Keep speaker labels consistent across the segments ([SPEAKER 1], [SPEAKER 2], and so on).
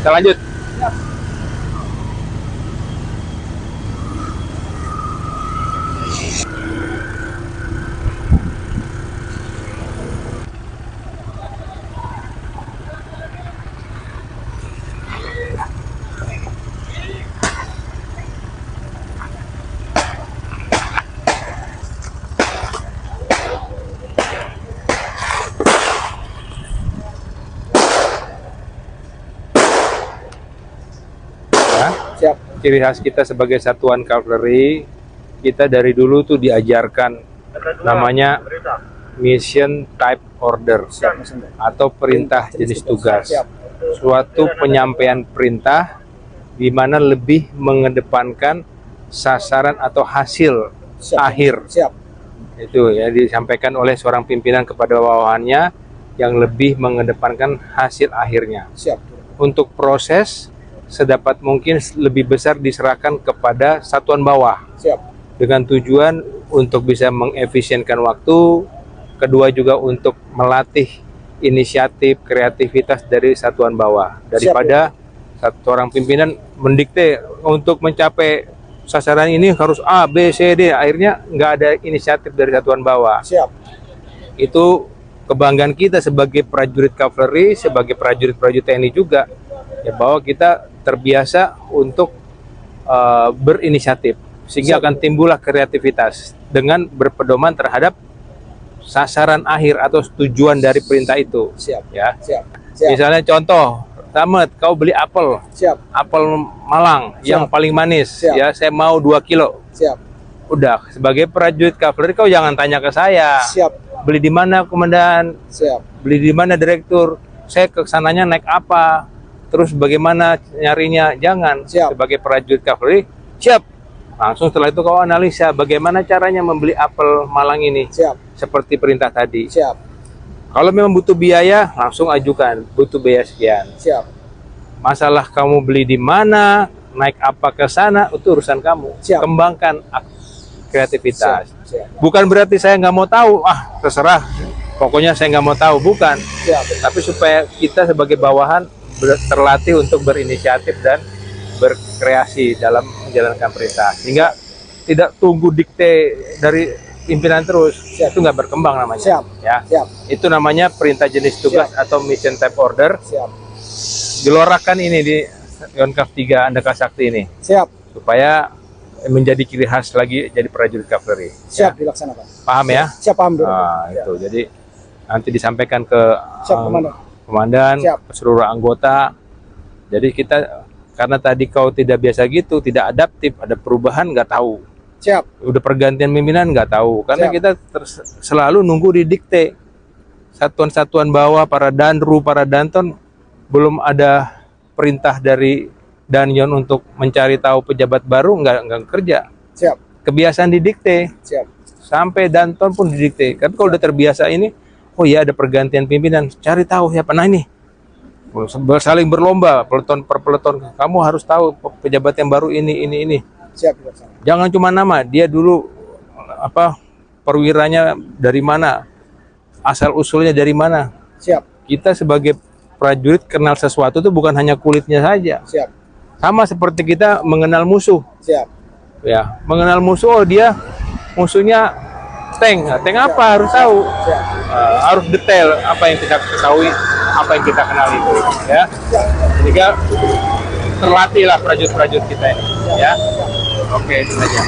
[SPEAKER 1] Kita lanjut.
[SPEAKER 2] Siap.
[SPEAKER 1] Ciri khas kita sebagai satuan kavaleri, kita dari dulu tuh diajarkan namanya mission type order atau perintah jenis tugas. Suatu penyampaian perintah di mana lebih mengedepankan sasaran atau hasil akhir. Itu ya disampaikan oleh seorang pimpinan kepada bawahannya yang lebih mengedepankan hasil akhirnya. Untuk proses sedapat mungkin lebih besar diserahkan kepada satuan bawah. Dengan tujuan untuk bisa mengefisienkan waktu, kedua juga untuk melatih inisiatif, kreativitas dari satuan bawah. Daripada seorang pimpinan mendikte untuk mencapai sasaran ini harus A, B, C, D, akhirnya nggak ada inisiatif dari satuan bawah. Itu kebanggaan kita sebagai prajurit kavaleri, sebagai prajurit-prajurit TNI juga, ya bahwa kita terbiasa untuk berinisiatif, sehingga akan timbullah kreativitas dengan berpedoman terhadap sasaran akhir atau tujuan dari perintah itu. Ya. Misalnya contoh, Tamat, kau beli apel, apel Malang yang paling manis, ya saya mau 2 kilo. Udah, sebagai prajurit kavaleri kau jangan tanya ke saya. Beli di mana komandan? Beli di mana direktur? Saya ke sananya naik apa? Terus bagaimana nyarinya? Jangan. Sebagai prajurit kavaleri, siap. Langsung setelah itu kau analisa bagaimana caranya membeli apel Malang ini. Seperti perintah tadi. Kalau memang butuh biaya, langsung ajukan. Butuh biaya sekian. Masalah kamu beli di mana, naik apa ke sana, itu urusan kamu. Kembangkan kreativitas. Bukan berarti saya nggak mau tahu. Ah, terserah. Pokoknya saya nggak mau tahu. Bukan. Tapi supaya kita sebagai bawahan terlatih untuk berinisiatif dan berkreasi dalam menjalankan perintah, sehingga tidak tunggu dikte dari pimpinan terus. Itu nggak berkembang namanya. Itu namanya perintah jenis tugas atau mission type order. Gelorakan ini di Yonkav 3 Andaka Sakti ini, supaya menjadi ciri khas lagi jadi prajurit kavaleri.
[SPEAKER 2] Dilaksanakan.
[SPEAKER 1] Paham ya?
[SPEAKER 2] Paham.
[SPEAKER 1] Itu jadi nanti disampaikan ke komandan, seluruh anggota. Jadi kita, karena tadi kau tidak biasa gitu, tidak adaptif, ada perubahan nggak tahu. Udah pergantian pimpinan nggak tahu, karena kita selalu nunggu didikte. Satuan-satuan bawah, para danru, para danton, belum ada perintah dari Danyon untuk mencari tahu pejabat baru, nggak kerja. Kebiasaan didikte. Sampai danton pun didikte. Kan kalau udah terbiasa ini, oh iya ada pergantian pimpinan, cari tahu siapa. Nah ini saling berlomba, peleton per peleton. Kamu harus tahu pejabat yang baru ini. Jangan cuma nama, dia dulu perwiranya dari mana, asal usulnya dari mana. Kita sebagai prajurit kenal sesuatu itu bukan hanya kulitnya saja. Sama seperti kita mengenal musuh. Ya, mengenal musuh, oh dia musuhnya tank. Nah, tank apa harus tahu. Harus detail apa yang kita ketahui, apa yang kita kenal itu, ya. Sehingga terlatihlah prajurit-prajurit kita ini, ya. Oke, itu saja.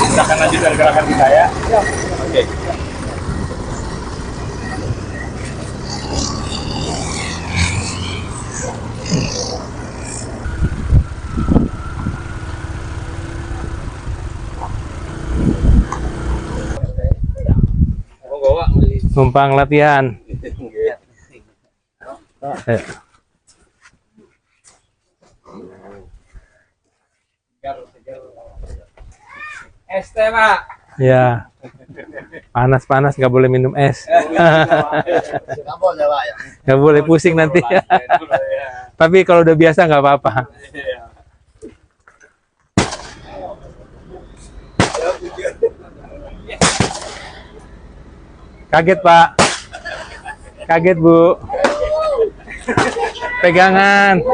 [SPEAKER 1] Kita akan lanjutkan gerakan kita, ya. Oke. Numpang latihan.
[SPEAKER 2] Es teh, Pak.
[SPEAKER 1] Ya. Panas-panas nggak boleh minum es. Nggak boleh pusing nanti. Tapi kalau udah biasa nggak apa-apa. Kaget, Pak. Kaget, Bu. pegangan.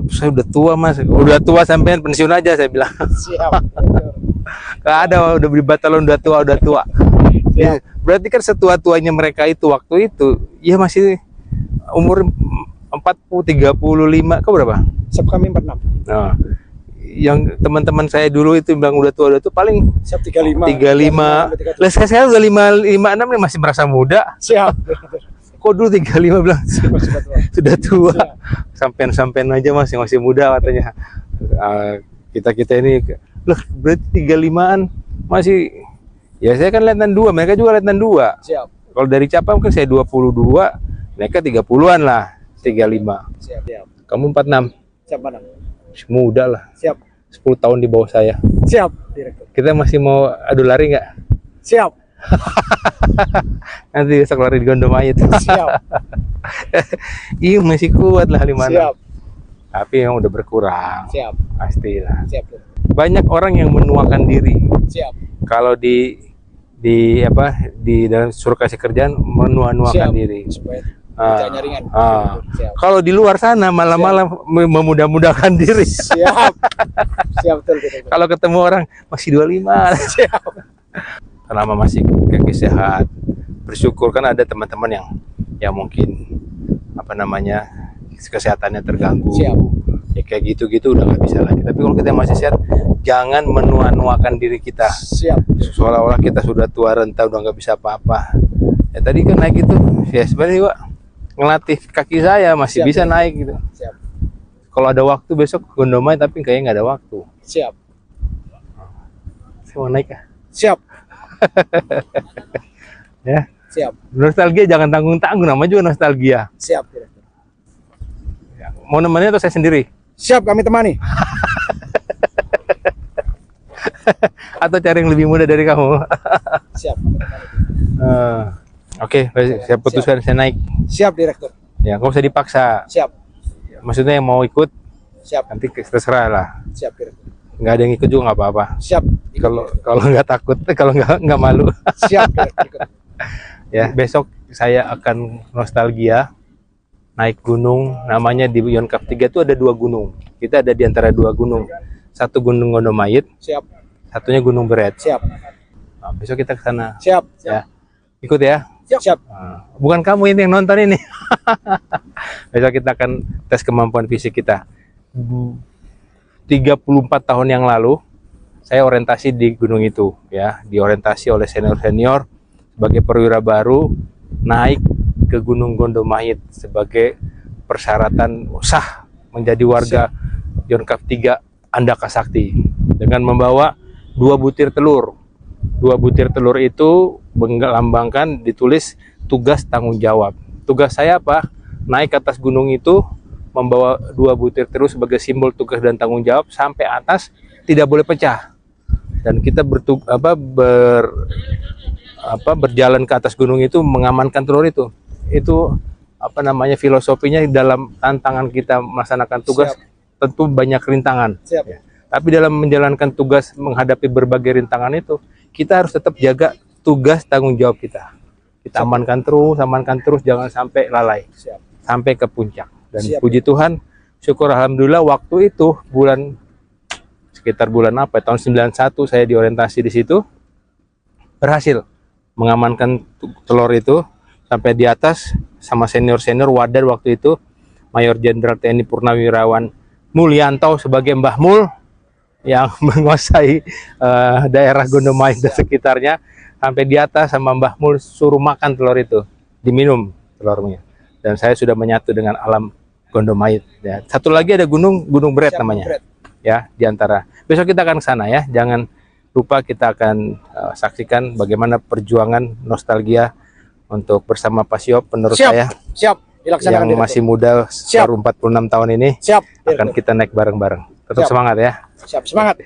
[SPEAKER 1] Saya udah tua mas, udah tua sampean pensiun aja saya bilang.
[SPEAKER 2] Siap.
[SPEAKER 1] Gak ada, udah di batalon udah tua. Ya, berarti kan setua-tuanya mereka itu waktu itu, ya masih umur 40, 35, kau berapa?
[SPEAKER 2] Siap kami 46.
[SPEAKER 1] Nah, yang teman-teman saya dulu itu bilang udah tua paling
[SPEAKER 2] Siap 35.
[SPEAKER 1] 35. Lah sekarang udah 56 nih masih merasa muda.
[SPEAKER 2] Siap.
[SPEAKER 1] Kok dulu 35 bilang sudah tua.
[SPEAKER 2] Siap.
[SPEAKER 1] Sampean aja masih muda katanya. Kita ini loh berarti 35-an masih, ya saya kan letnan 2, mereka juga letnan 2.
[SPEAKER 2] Siap.
[SPEAKER 1] Kalau dari Capam kan saya 22, mereka 30-an lah, 35.
[SPEAKER 2] Siap. Siap.
[SPEAKER 1] Kamu 46.
[SPEAKER 2] Siap mana?
[SPEAKER 1] Muda lah.
[SPEAKER 2] Siap.
[SPEAKER 1] 10 tahun di bawah saya.
[SPEAKER 2] Siap, Direktur.
[SPEAKER 1] Kita masih mau adu lari nggak?
[SPEAKER 2] Siap.
[SPEAKER 1] Nanti besok lari di Gondomayit.
[SPEAKER 2] Siap.
[SPEAKER 1] Iya masih kuat lah 56.
[SPEAKER 2] Siap.
[SPEAKER 1] Tapi yang udah berkurang.
[SPEAKER 2] Siap.
[SPEAKER 1] Pastilah.
[SPEAKER 2] Siap.
[SPEAKER 1] Banyak orang yang menuakan diri.
[SPEAKER 2] Siap.
[SPEAKER 1] Kalau di dalam suruh kasih kerjaan menuakan diri.
[SPEAKER 2] Supaya kerjanya ringan. Siap.
[SPEAKER 1] Kalau di luar sana malam-malam memudah-mudahkan diri.
[SPEAKER 2] Siap. Siap betul.
[SPEAKER 1] Kalau ketemu orang masih 25.
[SPEAKER 2] Siap.
[SPEAKER 1] Selama masih kaki sehat, bersyukur kan ada teman-teman yang mungkin kesehatannya terganggu.
[SPEAKER 2] Siap.
[SPEAKER 1] Ya kayak gitu-gitu udah nggak bisa lagi. Tapi kalau kita masih sehat, jangan menua-nuakan diri kita.
[SPEAKER 2] Siap.
[SPEAKER 1] Seolah-olah kita sudah tua renta udah nggak bisa apa-apa. Ya tadi kan naik itu, ya sebenarnya Pak, ngelatih kaki saya masih
[SPEAKER 2] Siap.
[SPEAKER 1] bisa naik gitu.
[SPEAKER 2] Siap.
[SPEAKER 1] Kalau ada waktu besok Gondomayit, tapi kayaknya nggak ada waktu.
[SPEAKER 2] Siap.
[SPEAKER 1] Saya mau naik ya.
[SPEAKER 2] Siap.
[SPEAKER 1] Ya.
[SPEAKER 2] Siap.
[SPEAKER 1] Nostalgia jangan tanggung-tanggung, namanya juga nostalgia.
[SPEAKER 2] Siap, Direktur.
[SPEAKER 1] Ya. Mau nemenin atau saya sendiri?
[SPEAKER 2] Siap, kami temani.
[SPEAKER 1] Atau cari yang lebih muda dari kamu?
[SPEAKER 2] Siap.
[SPEAKER 1] Oke, saya putuskan saya naik.
[SPEAKER 2] Siap, Direktur.
[SPEAKER 1] Ya, nggak usah dipaksa.
[SPEAKER 2] Siap.
[SPEAKER 1] Maksudnya yang mau ikut,
[SPEAKER 2] Siap.
[SPEAKER 1] nanti terserah lah.
[SPEAKER 2] Siap, Direktur.
[SPEAKER 1] Nggak ada yang ikut juga nggak apa-apa.
[SPEAKER 2] Siap.
[SPEAKER 1] Kalau nggak takut, kalau nggak malu.
[SPEAKER 2] Siap, Direktur.
[SPEAKER 1] Ya, besok saya akan nostalgia naik gunung, namanya di Yonkap 3 itu ada 2 gunung. Kita ada di antara 2 gunung. Satu Gunung Gondomayit,
[SPEAKER 2] Siap.
[SPEAKER 1] satunya Gunung Beret.
[SPEAKER 2] Siap.
[SPEAKER 1] Nah, besok kita ke sana.
[SPEAKER 2] Siap.
[SPEAKER 1] Ya. Ikut ya.
[SPEAKER 2] Siap.
[SPEAKER 1] Nah, bukan kamu ini yang nonton ini. Besok kita akan tes kemampuan fisik kita. 34 tahun yang lalu saya orientasi di gunung itu ya, diorientasi oleh senior-senior sebagai perwira baru naik ke Gunung Gondomayit sebagai persyaratan sah menjadi warga Yonkap 3 Andaka Sakti dengan membawa 2 butir telur. 2 butir telur itu melambangkan ditulis tugas tanggung jawab. Tugas saya apa? Naik ke atas gunung itu membawa 2 butir telur sebagai simbol tugas dan tanggung jawab sampai atas, tidak boleh pecah. Dan kita berjalan ke atas gunung itu mengamankan telur itu. Itu filosofinya dalam tantangan kita melaksanakan tugas. Siap. Tentu banyak rintangan.
[SPEAKER 2] Siap.
[SPEAKER 1] Ya. Tapi dalam menjalankan tugas menghadapi berbagai rintangan itu, kita harus tetap jaga tugas tanggung jawab kita. Kita amankan terus, jangan sampai lalai.
[SPEAKER 2] Siap.
[SPEAKER 1] Sampai ke puncak. Dan
[SPEAKER 2] Siap.
[SPEAKER 1] puji Tuhan, syukur alhamdulillah waktu itu sekitar bulan tahun 91 saya diorientasi di situ, berhasil mengamankan telur itu sampai di atas sama senior-senior Wadar waktu itu, Mayor Jenderal TNI Purnawirawan Mulyanto sebagai Mbah Mul yang menguasai daerah Gondomayit dan sekitarnya, sampai di atas sama Mbah Mul suruh makan telur itu, diminum telurnya. Dan saya sudah menyatu dengan alam Gondomayit. Ya. Satu lagi ada Gunung Beret namanya. Beret. Ya, diantara. Besok kita akan ke sana ya. Jangan lupa kita akan saksikan bagaimana perjuangan nostalgia untuk bersama Pak Siop penerus saya.
[SPEAKER 2] Siap.
[SPEAKER 1] Yang masih muda, baru 46 tahun ini.
[SPEAKER 2] Siap.
[SPEAKER 1] Akan kita naik bareng-bareng. Tetap semangat ya.
[SPEAKER 2] Siap, semangat.